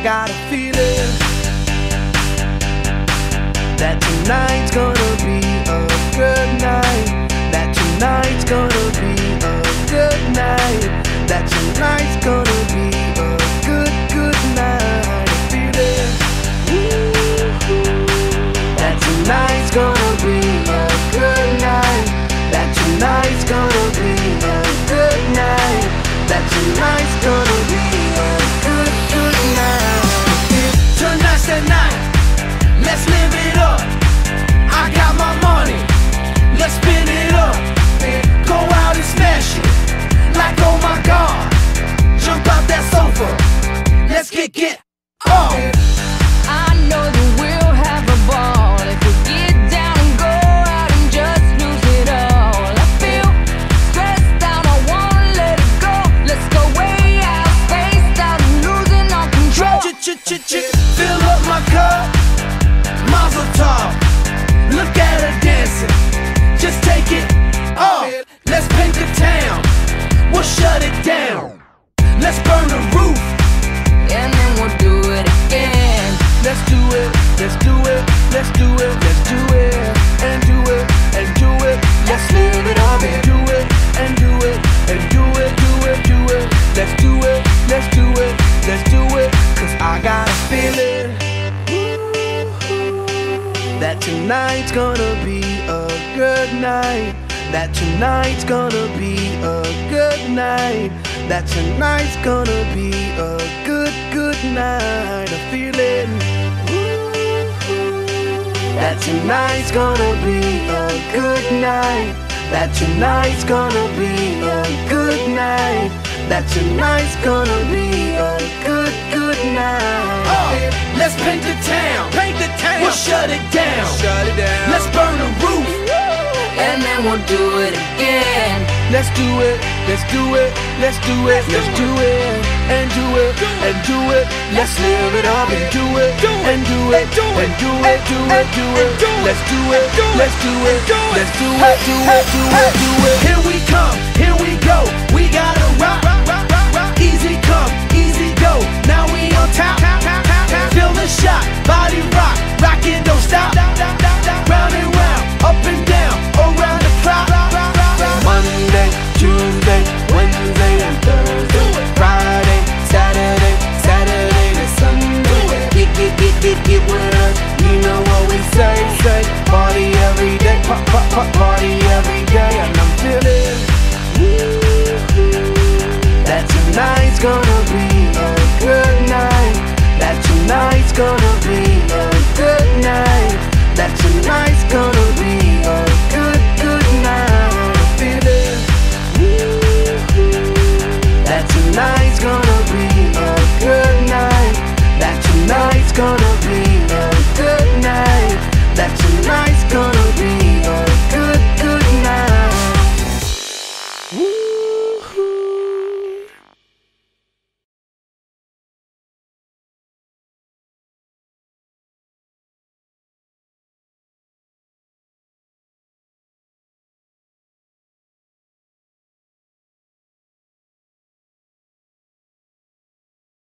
got a feeling that tonight's gonna be a good night. That tonight's gonna be a good night. That tonight's gonna be a good, good night. A feeling that tonight's gonna be a good night. That tonight's gonna be a good night. That tonight's gonna be a good, good night. Tonight's the night, let's live it up. I got my money, let's spin it up. Go out and smash it, like oh my God. Jump out that sofa, let's get up. I know that we'll have a ball if we get down and go out and just lose it all. I feel stressed out, I wanna let it go. Let's go way out, spaced out, and losing all control. Fill up my cup, Mazel tov. Look at her dancing, just take it off. Let's paint the town, we'll shut it down. Let's burn the roof, And then we'll do it again. let's do it, let's do it, let's do it, let's do it, and do it, and do it. Let's live it up and do it, and do it, and do it, do it, do it. Let's do it, let's do it, let's do it. Cause I got a feeling that tonight's gonna be a good night. That tonight's gonna be a good night. That tonight's gonna be a good, good night. A feeling that tonight's gonna be a good night. That tonight's gonna be a good night. That tonight's gonna be a good, good night. Let's paint the town, we'll shut it down, let's burn the roof, And then we'll do it again. let's do it, let's do it, let's do it, let's do it, and do it, and do it. Let's live it up and do it, and do it, and do it, do it, do it. Let's do it, let's do it, let's do it, do it, do it, do it. Here we come, here we go, we gotta rock, easy come, easy go. Now we on top, feel the shot, body rock, rock it, don't stop. Round and round, up and down, around the clock. Monday, Tuesday, Wednesday, and Thursday, Friday, Saturday, Saturday to Sunday. Get with us, you know what we say. Party every day, party every day. And I'm feeling that tonight's gonna